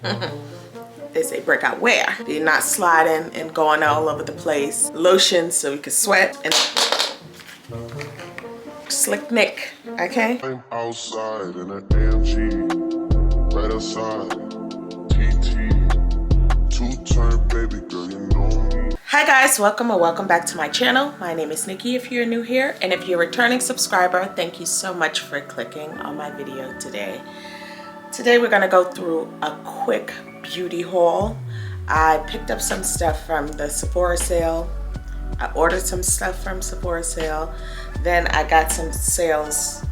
They say breakout wear. You're not sliding and going all over the place. Lotion so we can sweat and slick Nick, okay? I'm outside in an AMG, right outside, TT, two-turn baby girl, you know me. Hi guys, welcome or welcome back to my channel. My name is Nikki if you're new here, and if you're a returning subscriber, thank you so much for clicking on my video today. Today we're gonna go through a quick beauty haul. I picked up some stuff from the Sephora sale. I ordered some stuff from Sephora sale. Then I got some sales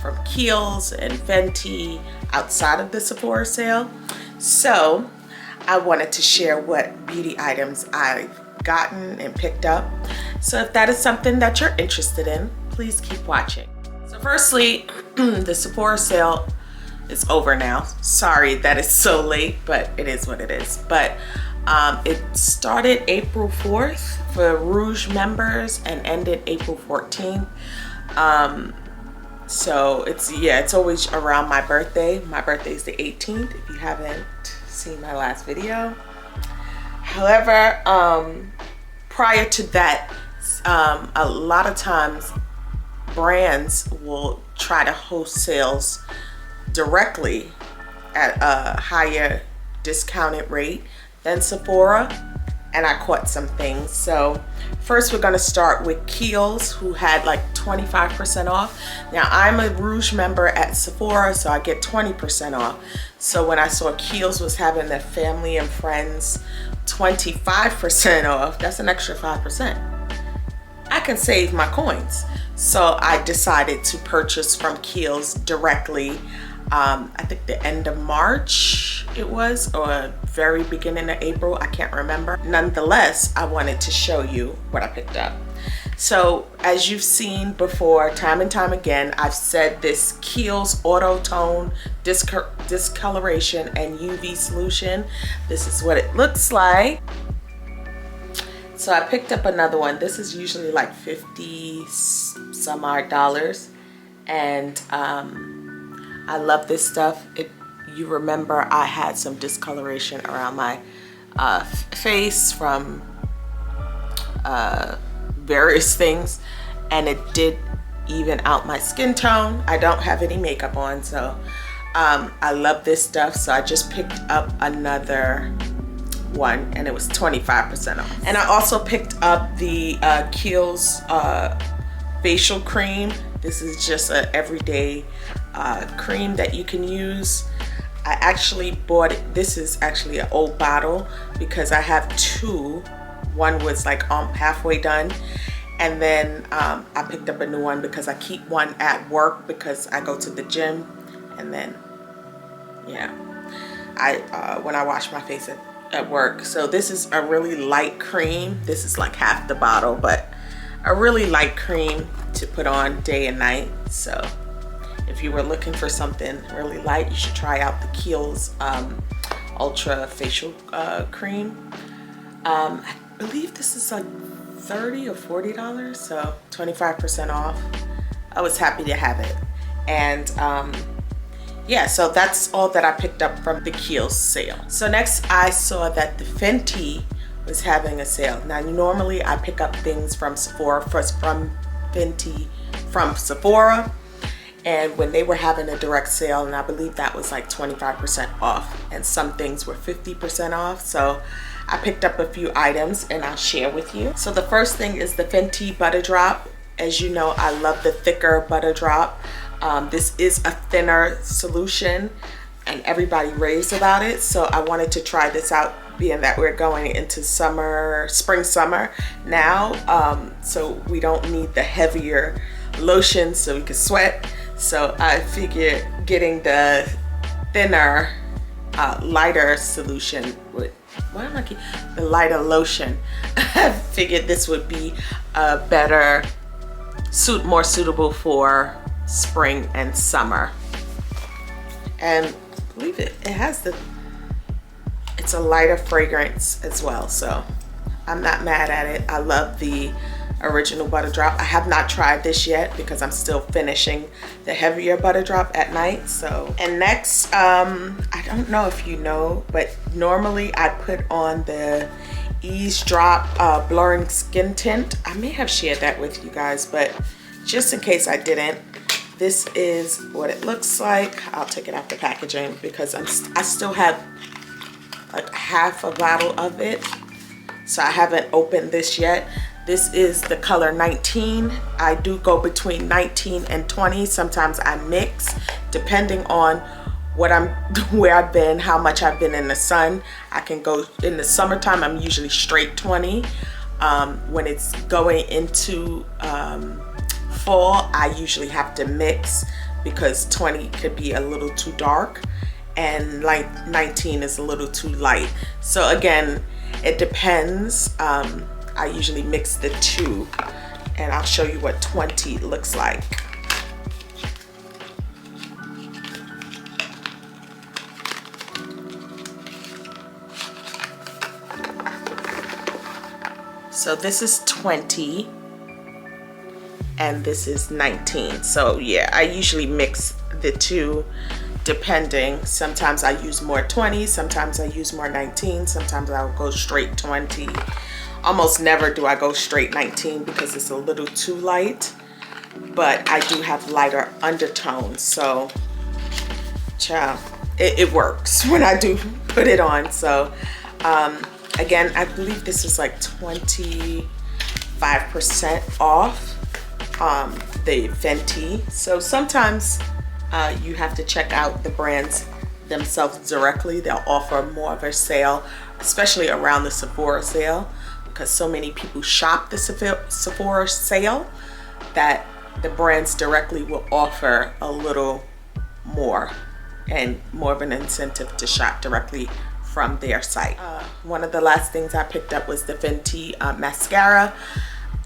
from Kiehl's and Fenty outside of the Sephora sale. So I wanted to share what beauty items I've gotten and picked up. So if that is something that you're interested in, please keep watching. So firstly, the Sephora sale is over now. Sorry that it's so late, but it is what it is. But it started April 4th for Rouge members and ended April 14th. So it's always around my birthday. My birthday is the 18th if you haven't seen my last video. However, prior to that, a lot of times brands will try to host sales directly at a higher discounted rate than Sephora, and I caught some things. So first we're going to start with Kiehl's, who had like 25% off. Now I'm a Rouge member at Sephora, so I get 20% off. So when I saw Kiehl's was having their family and friends 25% off, that's an extra 5%. I can save my coins. So I decided to purchase from Kiehl's directly. I think the end of March it was, or very beginning of April, I can't remember. Nonetheless, I wanted to show you what I picked up. So as you've seen before, time and time again, I've said this Kiehl's Auto Tone Discoloration and UV Solution. This is what it looks like. So I picked up another one. This is usually like 50 some odd dollars, and I love this stuff. You remember I had some discoloration around my face from various things, and it did even out my skin tone. I don't have any makeup on, so I love this stuff. So I just picked up another one, and it was 25% off. And I also picked up the Kiehl's facial cream. This is just an everyday cream that you can use. I actually bought it. This is actually an old bottle because I have two. One was like halfway done, and then I picked up a new one because I keep one at work because I go to the gym, and then yeah, when I wash my face at work. So this is a really light cream. This is like half the bottle, but a really light cream to put on day and night. So if you were looking for something really light, you should try out the Kiehl's Ultra Facial Cream. I believe this is like $30 or $40, so 25% off. I was happy to have it. And yeah, so that's all that I picked up from the Kiehl's sale. So next I saw that the Fenty was having a sale. Now normally I pick up things from Sephora, from Fenty from Sephora, and when they were having a direct sale, and I believe that was like 25% off, and some things were 50% off. So I picked up a few items and I'll share with you. So the first thing is the Fenty Butter Drop. As you know, I love the thicker Butter Drop. This is a thinner solution and everybody raves about it, so I wanted to try this out, being that we're going into spring summer now, so we don't need the heavier lotion so we can sweat. So I figured getting the thinner lighter solution with the lighter lotion, I figured this would be a better more suitable for spring and summer. And believe it has it's a lighter fragrance as well, so I'm not mad at it. I love the original butter drop. I have not tried this yet because I'm still finishing the heavier butter drop at night. So, and next, I don't know if you know, but normally I put on the Ease Drop blurring skin tint. I may have shared that with you guys, but just in case I didn't, this is what it looks like. I'll take it out the packaging because I still have like half a bottle of it, so I haven't opened this yet. This is the color 19. I do go between 19 and 20. Sometimes I mix depending on what where I've been, how much I've been in the sun. I can go in the summertime, I'm usually straight 20. When it's going into fall, I usually have to mix because 20 could be a little too dark and like 19 is a little too light. So again, it depends. I usually mix the two, and I'll show you what 20 looks like. So this is 20 and this is 19. So yeah, I usually mix the two depending. Sometimes I use more 20, sometimes I use more 19, sometimes I'll go straight 20. Almost never do I go straight 19 because it's a little too light, but I do have lighter undertones, so child, it works when I do put it on. So again, I believe this was like 25% off the Fenty. So sometimes you have to check out the brands themselves directly. They'll offer more of a sale, especially around the Sephora sale, because so many people shop the Sephora sale that the brands directly will offer a little more and more of an incentive to shop directly from their site. One of the last things I picked up was the Fenty mascara.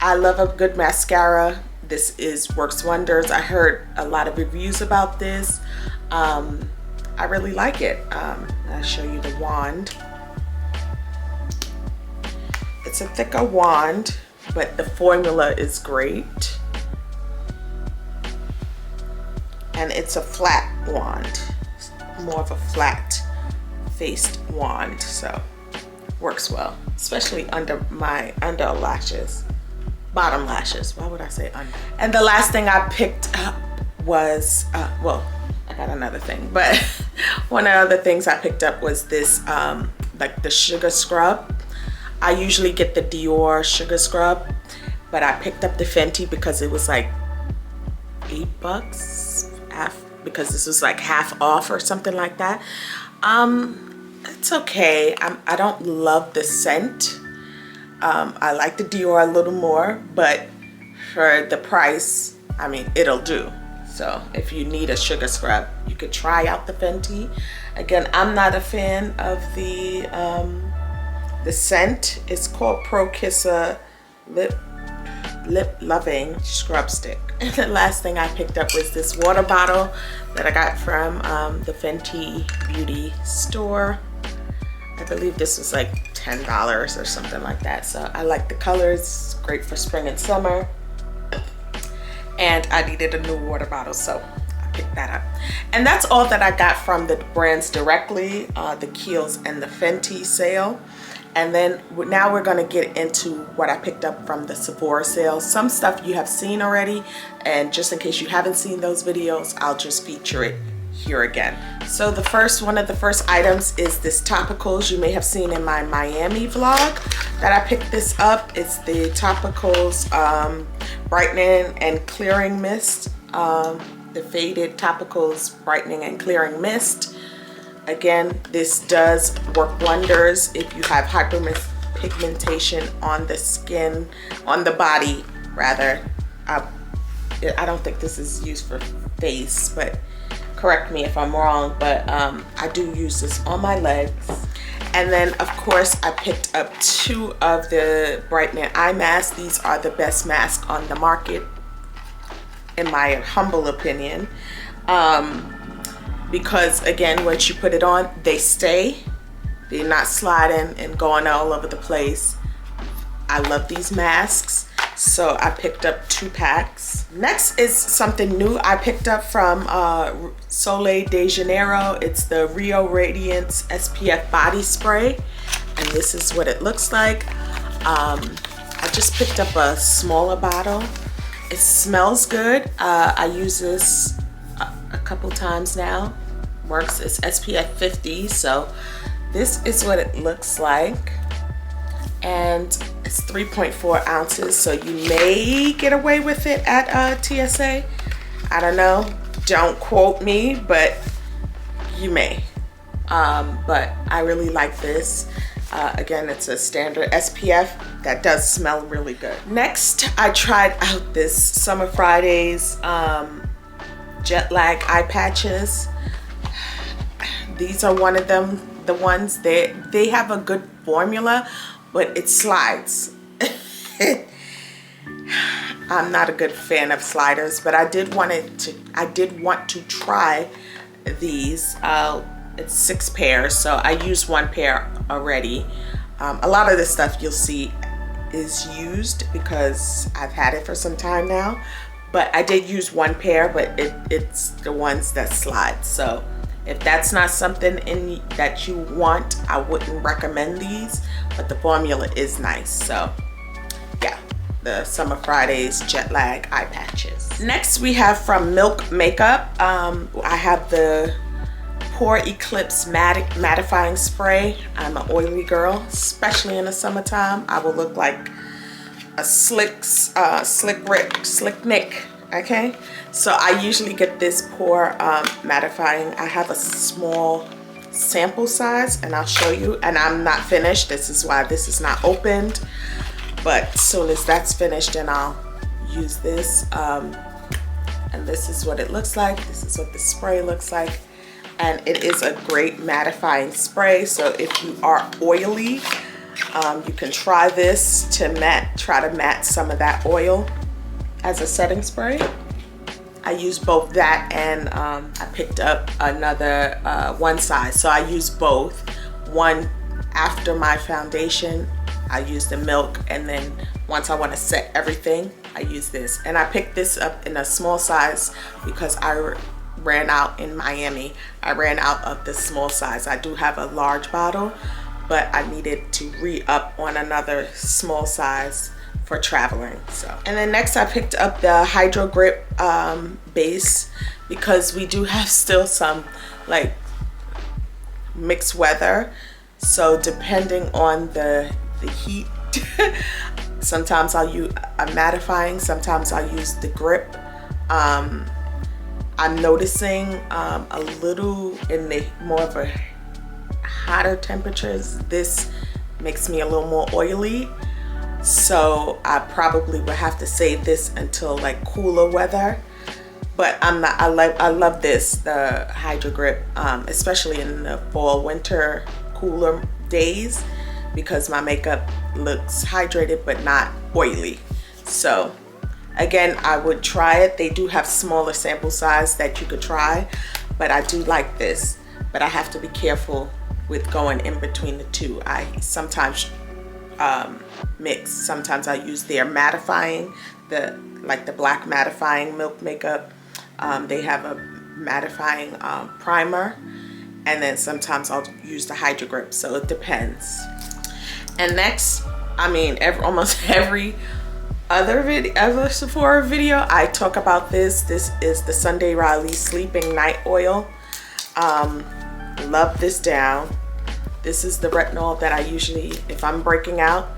I love a good mascara. This works wonders. I heard a lot of reviews about this. I really like it. I'll show you the wand. It's a thicker wand, but the formula is great. And it's a flat wand, more of a flat faced wand, so works well, especially under my under lashes, bottom lashes. Why would I say under? And the last thing I picked up was, well, I got another thing, but one of the other things I picked up was this, like the sugar scrub. I usually get the Dior sugar scrub, but I picked up the Fenty because it was like $8, because this was like half off or something like that. It's okay. I don't love the scent. I like the Dior a little more, but for the price, I mean, it'll do. So if you need a sugar scrub, you could try out the Fenty. Again, I'm not a fan of the scent. It's called Pro Kisser Lip Loving Scrub Stick. And the last thing I picked up was this water bottle that I got from the Fenty Beauty store. I believe this was like $10 or something like that. So I like the colors, great for spring and summer. And I needed a new water bottle, so I picked that up. And that's all that I got from the brands directly, the Kiehl's and the Fenty sale. And then now we're gonna get into what I picked up from the Sephora sale. Some stuff you have seen already, and just in case you haven't seen those videos, I'll just feature it here again. So one of the first items is this Topicals. You may have seen in my Miami vlog that I picked this up. It's the Topicals Brightening and Clearing Mist. The Faded Topicals Brightening and Clearing Mist. Again, this does work wonders if you have hyperpigmentation on the skin, on the body rather. I don't think this is used for face, but correct me if I'm wrong, but I do use this on my legs. And then of course I picked up 2 of the Brightening Eye Masks. These are the best masks on the market in my humble opinion. Because again, once you put it on, they stay. They're not sliding and going all over the place. I love these masks. So I picked up 2 packs. Next is something new I picked up from Soleil de Janeiro. It's the Rio Radiance SPF body spray, and this is what it looks like. I just picked up a smaller bottle. It smells good. I use this a couple times now. Works. It's SPF 50, so this is what it looks like, and it's 3.4 ounces, so you may get away with it at TSA. I don't know, don't quote me, but you may. But I really like this. Again, it's a standard SPF that does smell really good. Next, I tried out this Summer Fridays jet lag eye patches. These are one of them, the ones that they have a good formula, but it slides. I'm not a good fan of sliders, but I did want to try these. It's 6 pairs, so I used 1 pair already. A lot of this stuff you'll see is used because I've had it for some time now, but I did use 1 pair, but it's the ones that slide. So if that's not something that you want, I wouldn't recommend these, but the formula is nice. So yeah, the Summer Fridays Jet Lag Eye Patches. Next we have from Milk Makeup. I have the Pore Eclipse Mattifying Spray. I'm an oily girl, especially in the summertime. I will look like a slick Nick. Okay, so I usually get this pore mattifying. I have a small sample size, and I'll show you. And I'm not finished. This is why this is not opened. But as soon as that's finished, then I'll use this. And this is what it looks like. This is what the spray looks like. And it is a great mattifying spray. So if you are oily, you can try this to try to matte some of that oil as a setting spray. I use both that and I picked up another one size. So I use both. One after my foundation, I use the Milk, and then once I want to set everything, I use this. And I picked this up in a small size because I ran out in Miami. I ran out of the small size. I do have a large bottle, but I needed to re-up on another small size for traveling. So, and then next I picked up the Hydro Grip base because we do have still some like mixed weather. So depending on the heat, sometimes I'll use a mattifying, sometimes I'll use the grip. I'm noticing a little in the more of a hotter temperatures, this makes me a little more oily. So I probably would have to save this until like cooler weather. But I love this, the Hydro Grip, especially in the fall, winter, cooler days, because my makeup looks hydrated but not oily. So again, I would try it. They do have smaller sample size that you could try, but I do like this. But I have to be careful with going in between the two. I sometimes mix. Sometimes I use their mattifying, like the black mattifying Milk Makeup. They have a mattifying primer, and then sometimes I'll use the Hydro Grip. So it depends. And next, I mean, almost every other Sephora video, I talk about this. This is the Sunday Riley Sleeping Night Oil. Love this down. This is the retinol that I usually, if I'm breaking out,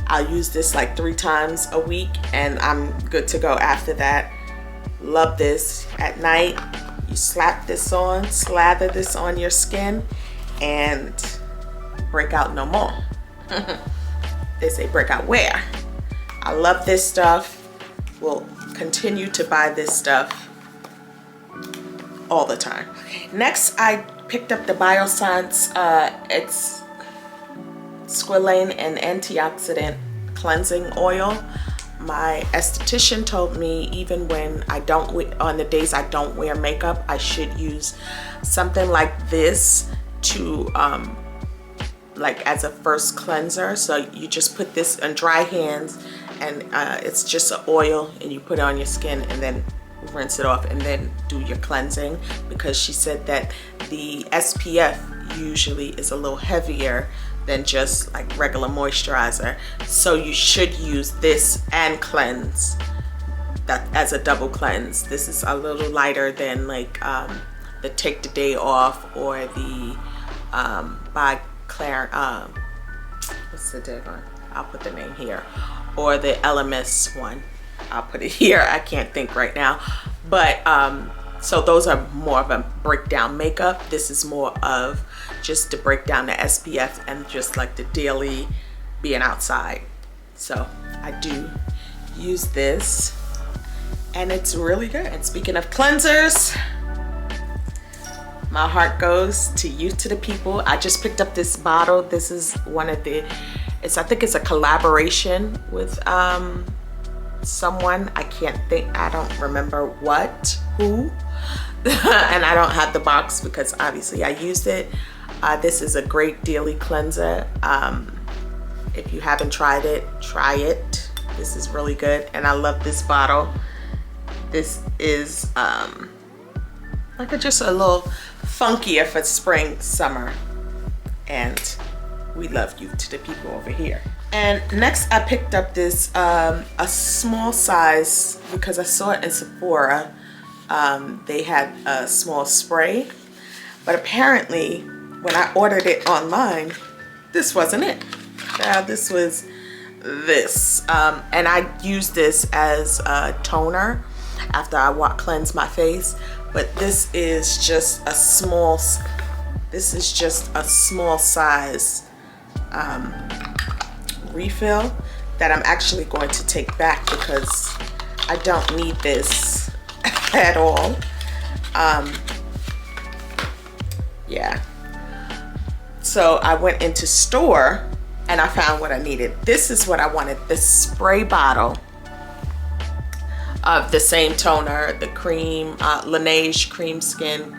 I'll use this like 3 times a week and I'm good to go after that. Love this. At night, you slap this on, slather this on your skin, and break out no more. They say break out where? I love this stuff. We'll continue to buy this stuff all the time. Next, I picked up the Biossance it's squalane and antioxidant cleansing oil. My esthetician told me even when I don't, on the days I don't wear makeup, I should use something like this to like as a first cleanser. So you just put this on dry hands and it's just an oil, and you put it on your skin and then rinse it off and then do your cleansing, because she said that the SPF usually is a little heavier than just like regular moisturizer, so you should use this and cleanse that as a double cleanse. This is a little lighter than like the Take the Day Off or the by Claire, what's the day one? I'll put the name here, or the LMS one. I'll put it here. I can't think right now, but so those are more of a breakdown makeup. This is more of just to break down the SPF and just like the daily being outside. So I do use this, and it's really good. And speaking of cleansers, my heart goes to you, to the people. I just picked up this bottle. This is one of the, I think it's a collaboration with someone. I can't think, I don't remember who. And I don't have the box because obviously I used it. This is a great daily cleanser. If you haven't tried it, try it. This is really good, and I love this bottle. This is like just a little funkier for spring, summer, and we love you, to the people over here. And next I picked up this a small size because I saw it in Sephora. They had a small spray, but apparently when I ordered it online, this wasn't it. This was this, and I used this as a toner after I cleanse my face. But this is just a small size refill that I'm actually going to take back because I don't need this at all. Yeah, so I went into store and I found what I needed. This is what I wanted, this spray bottle of the same toner, the cream, Laneige Cream Skin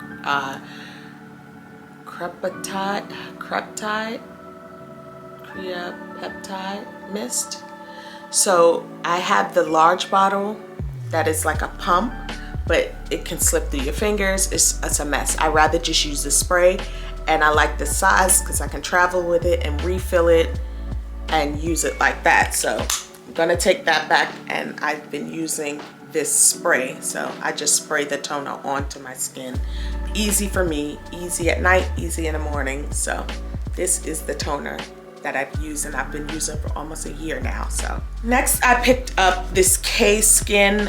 Peptide Mist. So I have the large bottle that is like a pump, but it can slip through your fingers. It's a mess. I rather just use the spray, and I like the size because I can travel with it and refill it and use it like that. So I'm gonna take that back, and I've been using this spray. So I just spray the toner onto my skin. Easy for me, easy at night, easy in the morning. So this is the toner that I've used, and I've been using for almost a year now. So next I picked up this Cay Skin,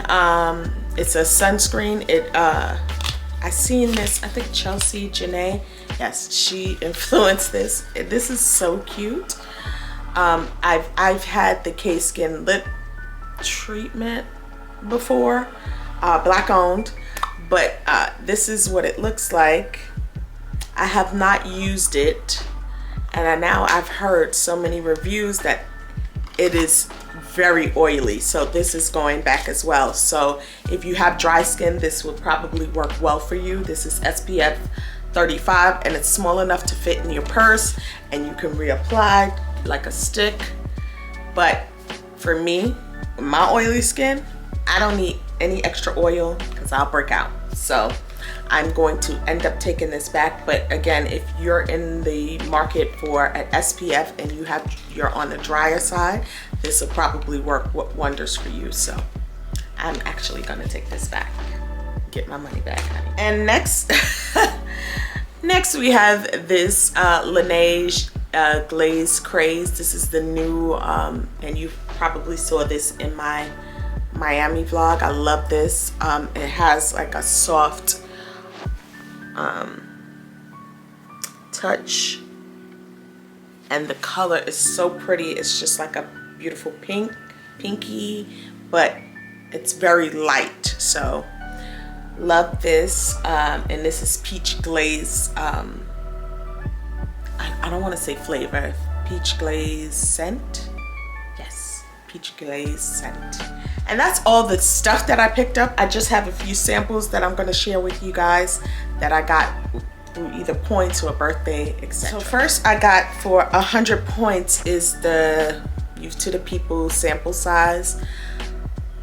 it's a sunscreen. I seen this, I think Chelsea Chanai, yes, she influenced this. This is so cute. I've had the Cay Skin lip treatment before, black owned, but this is what it looks like. I have not used it, and now I've heard so many reviews that it is very oily, so this is going back as well. So if you have dry skin, this will probably work well for you. This is SPF 35, and it's small enough to fit in your purse, and you can reapply like a stick. But for me, my oily skin, I don't need any extra oil because I'll break out. So I'm going to end up taking this back. But again, if you're in the market for an SPF and you're on the drier side, this will probably work wonders for you. So I'm actually gonna take this back, get my money back, honey. And next next we have this Laneige Glaze Craze. This is the new and you probably saw this in my Miami vlog. I love this. It has like a soft touch, and the color is so pretty. It's just like a beautiful pinky, but it's very light. So love this. And this is peach glaze. I don't want to say flavor, peach glaze scent. Yes, peach glaze scent. And that's all the stuff that I picked up. I just have a few samples that I'm going to share with you guys that I got through either points or birthday, etc. So first I got for 100 points is the Youth to the People sample size.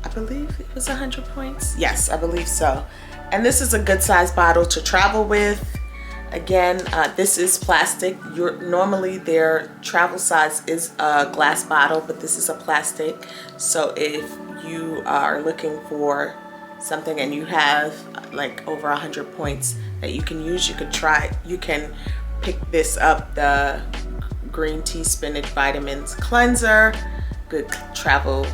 I believe it was 100 points. Yes, I believe so. And this is a good size bottle to travel with. Again, this is plastic. Normally their travel size is a glass bottle, but this is a plastic. So if you are looking for something and you have like over 100 points that you can use, you can pick this up, the green tea spinach vitamins cleanser. Good travel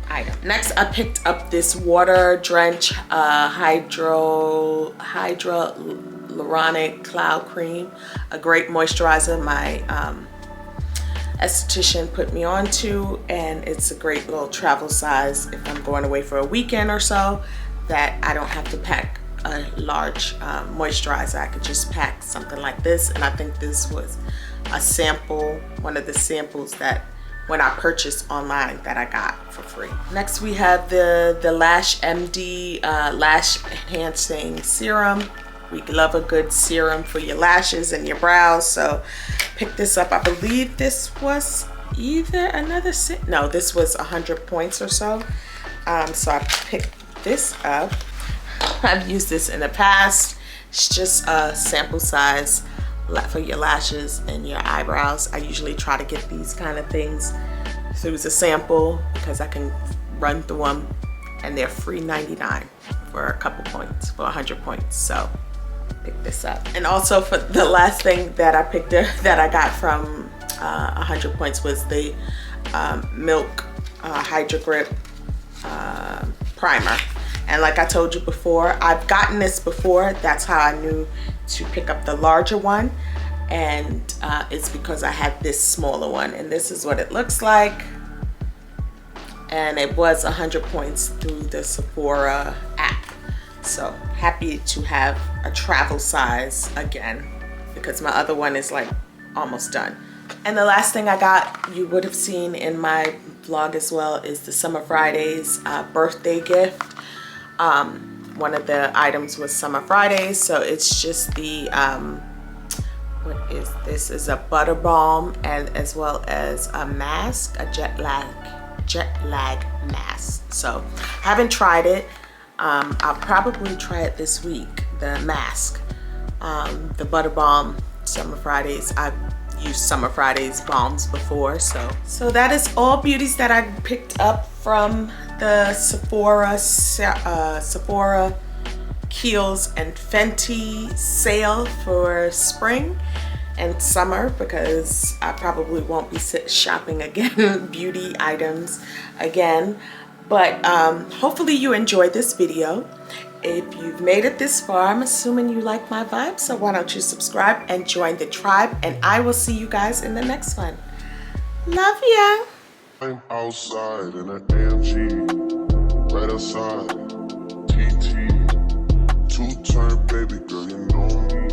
item. Next, I picked up this water drench hyaluronic cloud cream, a great moisturizer my esthetician put me onto, and it's a great little travel size if I'm going away for a weekend or so, that I don't have to pack a large moisturizer. I could just pack something like this, and I think this was a sample, one of the samples that when I purchased online that I got for free. Next we have the Lash MD Lash Enhancing Serum. We love a good serum for your lashes and your brows, so pick this up. I believe this was either another no, this was 100 points or so. So I picked this up. I've used this in the past. It's just a sample size for your lashes and your eyebrows. I usually try to get these kind of things through the sample because I can run through them, and they're free 99 for a couple points, for 100 points. So pick this up. And also, for the last thing that I picked up that I got from 100 points was the Milk Hydro Grip primer. And like I told you before, I've gotten this before. That's how I knew to pick up the larger one, and it's because I had this smaller one, and this is what it looks like. And it was 100 points through the Sephora app. So happy to have a travel size again, because my other one is like almost done. And the last thing I got, you would have seen in my vlog as well, is the Summer Fridays birthday gift. One of the items was Summer Fridays, so it's just the what is this? Is a Butter Balm, and as well as a mask, a jet lag mask. So I haven't tried it. I'll probably try it this week, the mask. The Butter Balm Summer Fridays, I've used Summer Fridays balms before. So that is all beauties that I picked up from the Sephora, Kiehl's and Fenty sale for spring and summer, because I probably won't be shopping again beauty items again. But hopefully you enjoyed this video. If you've made it this far, I'm assuming you like my vibe, so why don't you subscribe and join the tribe, and I will see you guys in the next one. Love ya. I'm outside in an AMG, right outside, TT.